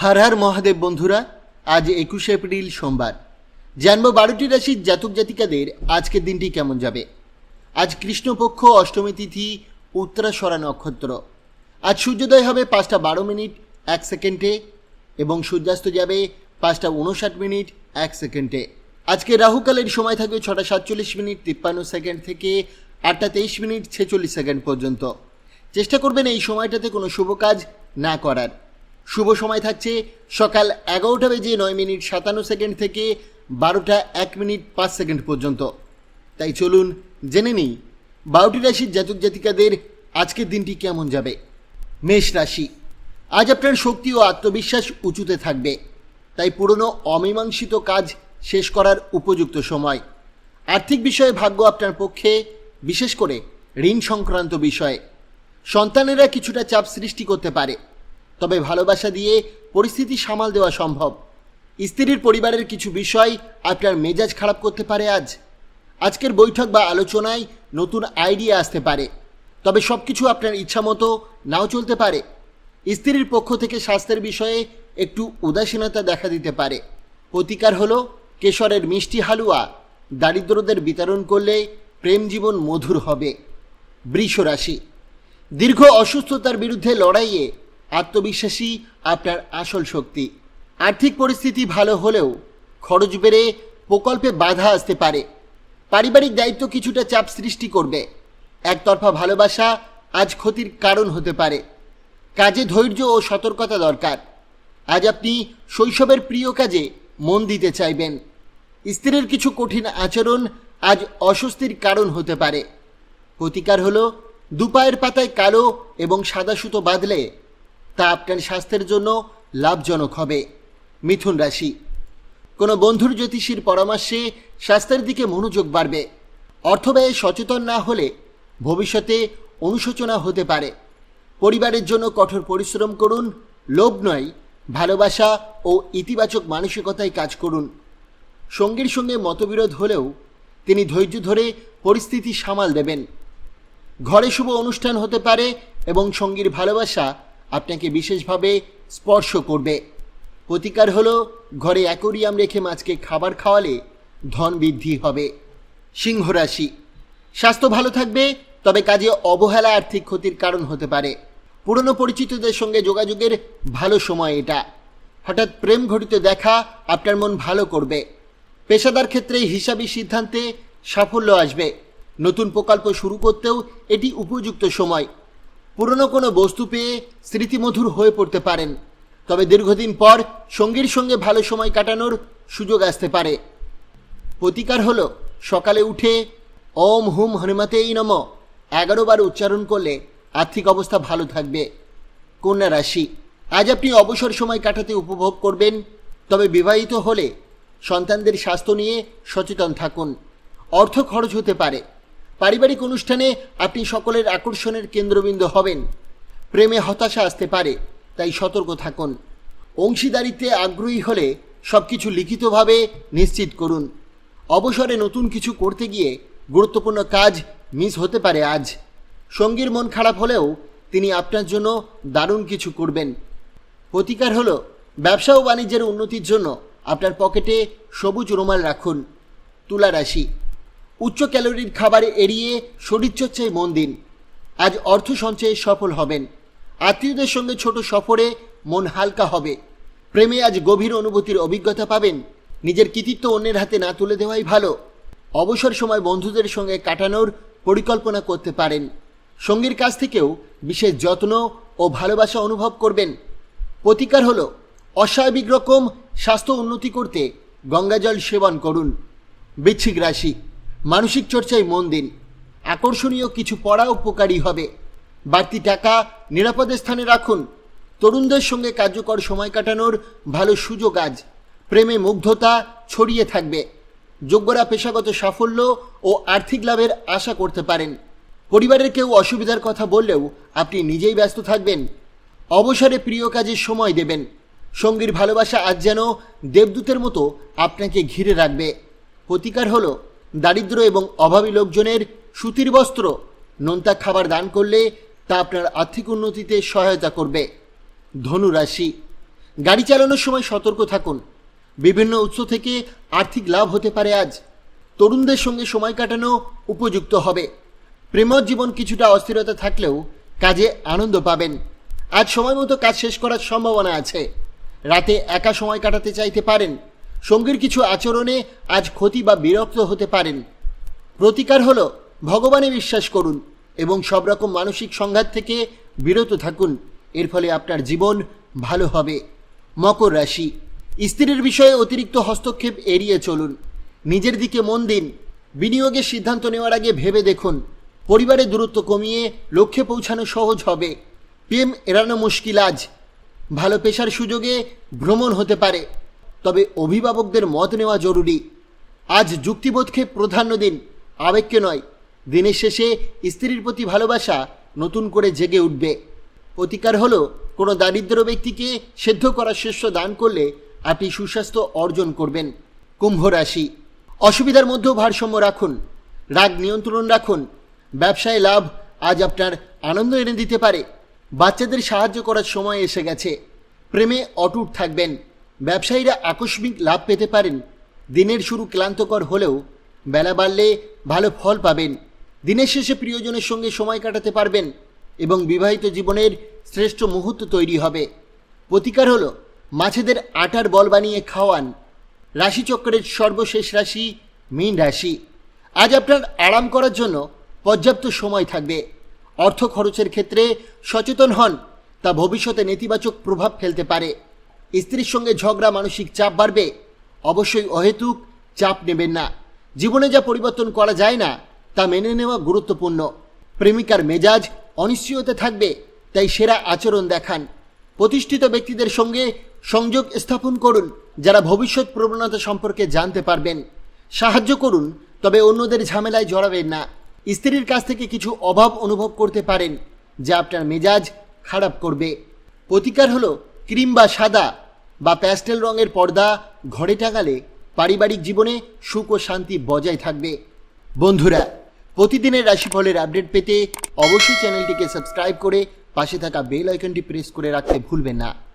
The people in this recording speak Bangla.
हर हर महादेव बंधुरा आज 21 एप्रिल सोमवार जानबो 12टी राशिर जातक जातिकादेर आजकेर दिनटी केमन जाबे। आज कृष्णपक्ष अष्टमी तिथि उत्तराषाढ़ा नक्षत्र। आज सूर्योदय होबे 5टा 12 मिनिट 1 सेकेंडे एबं सूर्यास्त जाबे 5टा 59 मिनिट 1 सेकेंडे। आजके राहुकालेर समय थाकबे 6टा 47 मिनिट 53 सेकेंड थेके 8टा 23 मिनिट 46 सेकेंड पर्यन्त। चेष्टा करबेन এই সময়টাতে কোনো শুভ কাজ না করার। शुभ समय থাকছে সকাল 11টা বেজে 9 মিনিট 57 সেকেন্ড থেকে 12টা 1 মিনিট 5 সেকেন্ড পর্যন্ত। তাই চলুন জেনে নিই 12টি রাশির জাতক জাতিকাদের আজকের দিনটি কেমন যাবে। মেষ রাশি, আজ আপনার শক্তি ও আত্মবিশ্বাস উঁচুতে থাকবে, তাই পুরনো অমীমাংসিত কাজ শেষ করার উপযুক্ত সময়। আর্থিক বিষয়ে ভাগ্য আপনার পক্ষে, বিশেষ করে ঋণ সংক্রান্ত বিষয়ে। সন্তানেরা কিছুটা চাপ সৃষ্টি করতে পারে, তবে ভালোবাসা দিয়ে পরিস্থিতি সামাল দেওয়া সম্ভব। স্ত্রীর পরিবারের কিছু বিষয় আপনার মেজাজ খারাপ করতে পারে। আজকের বৈঠক বা আলোচনায় নতুন আইডিয়া আসতে পারে, তবে সব কিছু আপনার ইচ্ছা মতো নাও চলতে পারে। স্ত্রীর পক্ষ থেকে স্বাস্থ্যের বিষয়ে একটু উদাসীনতা দেখা দিতে পারে। প্রতিকার হলো কেশরের মিষ্টি হালুয়া দারিদ্রদের বিতরণ করলে প্রেম জীবন মধুর হবে। বৃষ রাশি, দীর্ঘ অসুস্থতার বিরুদ্ধে লড়াইয়ে আত্মবিশ্বাসী আপনার আসল শক্তি। আর্থিক পরিস্থিতি ভালো হলেও খরচ বেড়ে প্রকল্পে বাধা আসতে পারে। পারিবারিক দায়িত্ব কিছুটা চাপ সৃষ্টি করবে। একতরফা ভালোবাসা আজ ক্ষতির কারণ হতে পারে। কাজে ধৈর্য ও সতর্কতা দরকার। আজ আপনি শৈশবের প্রিয় কাজে মন দিতে চাইবেন। স্ত্রীর কিছু কঠিন আচরণ আজ অস্বস্তির কারণ হতে পারে। প্রতিকার হলো দুপায়ের পাতায় কালো এবং সাদা সুতো বাঁধলে তা আপনার স্বাস্থ্যের জন্য লাভজনক হবে। মিথুন রাশি, কোনো বন্ধুর জ্যোতিষীর পরামর্শে স্বাস্থ্যের দিকে মনোযোগ বাড়বে। অর্থব্যয়ে সচেতন না হলে ভবিষ্যতে অনুশোচনা হতে পারে। পরিবারের জন্য কঠোর পরিশ্রম করুন, লোভ নয় ভালোবাসা ও ইতিবাচক মানসিকতায় কাজ করুন। সঙ্গীর সঙ্গে মতবিরোধ হলেও তিনি ধৈর্য ধরে পরিস্থিতি সামাল দেবেন। ঘরে শুভ অনুষ্ঠান হতে পারে এবং সঙ্গীর ভালোবাসা আপনাকে বিশেষভাবে স্পর্শ করবে। প্রতিকার হলো ঘরে অ্যাকোরিয়াম রেখে মাছকে খাবার খাওয়ালে ধন বৃদ্ধি হবে। সিংহ রাশি, স্বাস্থ্য ভালো থাকবে, তবে কাজে অবহেলা আর্থিক ক্ষতির কারণ হতে পারে। পুরনো পরিচিতদের সঙ্গে যোগাযোগের ভালো সময় এটা। হঠাৎ প্রেম ঘটিত দেখা আপনার মন ভালো করবে। পেশাদার ক্ষেত্রে হিসাবি সিদ্ধান্তে সাফল্য আসবে। নতুন প্রকল্প শুরু করতেও এটি উপযুক্ত সময়। পুরনো কোনো বস্তু পেয়ে স্মৃতিমধুর হয়ে পড়তে পারেন, তবে দীর্ঘদিন পর সঙ্গীর সঙ্গে ভালো সময় কাটানোর সুযোগ আসতে পারে। প্রতিকার হলো সকালে উঠে ওম হুম হনুমতেই নমঃ 11 বার উচ্চারণ করলে আর্থিক অবস্থা ভালো থাকবে। কন্যা রাশি, আজ আপনি অবসর সময় কাটাতে উপভোগ করবেন, তবে বিবাহিত হলে সন্তানদের স্বাস্থ্য নিয়ে সচেতন থাকুন। অর্থ খরচ হতে পারে। পারিবারিক অনুষ্ঠানে আপনি সকলের আকর্ষণের কেন্দ্রবিন্দু হবেন। প্রেমে হতাশা আসতে পারে, তাই সতর্ক থাকুন। অংশীদারিত্বে আগ্রহী হলে সব কিছু লিখিতভাবে নিশ্চিত করুন। অবসরে নতুন কিছু করতে গিয়ে গুরুত্বপূর্ণ কাজ মিস হতে পারে। আজ সঙ্গীর মন খারাপ হলেও তিনি আপনার জন্য দারুণ কিছু করবেন। প্রতিকার হলো ব্যবসা ও বাণিজ্যের উন্নতির জন্য আপনার পকেটে সবুজ রুমাল রাখুন। তুলা রাশি, উচ্চ ক্যালোরির খাবার এড়িয়ে শরীরচর্চায় মন দিন। আজ অর্থ সঞ্চয়ে সফল হবেন। আত্মীয়দের সঙ্গে ছোট সফরে মন হালকা হবে। প্রেমে আজ গভীর অনুভূতির অভিজ্ঞতা পাবেন। নিজের কৃতিত্ব অন্যের হাতে না তুলে দেওয়াই ভালো। অবসর সময় বন্ধুদের সঙ্গে কাটানোর পরিকল্পনা করতে পারেন। সঙ্গীর কাছ থেকেও বিশেষ যত্ন ও ভালোবাসা অনুভব করবেন। প্রতিকার হলো অস্বাভাবিক রকম স্বাস্থ্য উন্নতি করতে গঙ্গাজল সেবন করুন। বৃশ্চিক রাশি, মানসিক চর্চায় মন দিন। আকর্ষণীয় কিছু পড়া উপকারী হবে। বাড়তি টাকা নিরাপদ স্থানে রাখুন। তরুণদের সঙ্গে কার্যকর সময় কাটানোর ভালো সুযোগ আজ। প্রেমে মুগ্ধতা ছড়িয়ে থাকবে। যোগ্যরা পেশাগত সাফল্য ও আর্থিক লাভের আশা করতে পারেন। পরিবারের কেউ অসুবিধার কথা বললেও আপনি নিজেই ব্যস্ত থাকবেন। অবসরে প্রিয় কাজে সময় দেবেন। সঙ্গীর ভালোবাসা আজ যেন দেবদূতের মতো আপনাকে ঘিরে রাখবে। প্রতিকার হলো দারিদ্র এবং অভাবী লোকজনের সুতির বস্ত্র নোনতা খাবার দান করলে তা আপনার আর্থিক উন্নতিতে সহায়তা করবে। ধনু রাশি, গাড়ি চালানোর সময় সতর্ক থাকুন। বিভিন্ন উৎস থেকে আর্থিক লাভ হতে পারে আজ। তরুণদের সঙ্গে সময় কাটানো উপযুক্ত হবে। প্রেমজ জীবন কিছুটা অস্থিরতা থাকলেও কাজে আনন্দ পাবেন। আজ সময় মতো কাজ শেষ করার সম্ভাবনা আছে। রাতে একা সময় কাটাতে চাইতে পারেন। সঙ্গীর কিছু আচরণে আজ ক্ষতি বা বিরক্ত হতে পারেন। প্রতিকার হলো ভগবানে বিশ্বাস করুন এবং সব রকম মানসিক সংঘাত থেকে বিরত থাকুন। এর ফলে আপনার জীবন ভালো হবে। মকর রাশি, স্ত্রীর বিষয়ে অতিরিক্ত হস্তক্ষেপ এড়িয়ে চলুন। নিজের দিকে মন দিন। বিনিয়োগের সিদ্ধান্ত নেওয়ার আগে ভেবে দেখুন। পরিবারের দূরত্ব কমিয়ে লক্ষ্যে পৌঁছানো সহজ হবে। প্রেম এড়ানো মুশকিল আজ। ভালো পেশার সুযোগে ভ্রমণ হতে পারে, তবে অভিভাবকদের মত নেওয়া জরুরি। আজ যুক্তিবোধকে প্রাধান্য দিন, আবেগকে নয়। দিনের শেষে স্ত্রীর প্রতি ভালোবাসা নতুন করে জেগে উঠবে। প্রতিকার হলো কোনো দারিদ্র ব্যক্তিকে সেদ্ধ করা শস্য দান করলে আপনি সুস্বাস্থ্য অর্জন করবেন। কুম্ভ রাশি, অসুবিধার মধ্যেও ভারসাম্য রাখুন। রাগ নিয়ন্ত্রণ রাখুন। ব্যবসায় লাভ আজ আপনার আনন্দ এনে দিতে পারে। বাচ্চাদের সাহায্য করার সময় এসে গেছে। প্রেমে অটুট থাকবেন। ব্যবসায়ীরা আকস্মিক লাভ পেতে পারেন। দিনের শুরু ক্লান্তকর হলেও বেলা বাড়লে ভালো ফল পাবেন। দিনের শেষে প্রিয়জনের সঙ্গে সময় কাটাতে পারবেন এবং বিবাহিত জীবনের শ্রেষ্ঠ মুহূর্ত তৈরি হবে। প্রতিকার হলো মাছেদের আটার বল বানিয়ে খাওয়ান। রাশিচক্রের সর্বশেষ রাশি মীন রাশি। আজ আপনার আরাম করার জন্য পর্যাপ্ত সময় থাকবে। অর্থ খরচের ক্ষেত্রে সচেতন হন, তা ভবিষ্যতে নেতিবাচক প্রভাব ফেলতে পারে। স্ত্রীর সঙ্গে ঝগড়া, মানসিক চাপ বাড়বে। অবশ্যই অহেতুক চাপ নেবেন না। জীবনে যা পরিবর্তন করা যায় না তা মেনে নেওয়া গুরুত্বপূর্ণ। প্রেমিকার মেজাজ অনিশ্চয়তা থাকবে, তাই সেরা আচরণ দেখান। প্রতিষ্ঠিত ব্যক্তিদের সঙ্গে সংযোগ স্থাপন করুন, যারা ভবিষ্যৎ প্রবণতা সম্পর্কে জানতে পারবেন। সাহায্য করুন, তবে অন্যদের ঝামেলায় জড়াবেন না। স্ত্রীর কাছ থেকে কিছু অভাব অনুভব করতে পারেন, যা আপনার মেজাজ খারাপ করবে। প্রতিকার হলো ক্রিম বা সাদা বা প্যাস্টেল রঙের পর্দা ঘরে টাঙালে পারিবারিক জীবনে সুখ ও শান্তি বজায় থাকবে। বন্ধুরা, প্রতিদিনের রাশিফলের আপডেট পেতে অবশ্যই চ্যানেলটিকে সাবস্ক্রাইব করে পাশে থাকা বেল আইকনটি প্রেস করে রাখতে ভুলবেন না।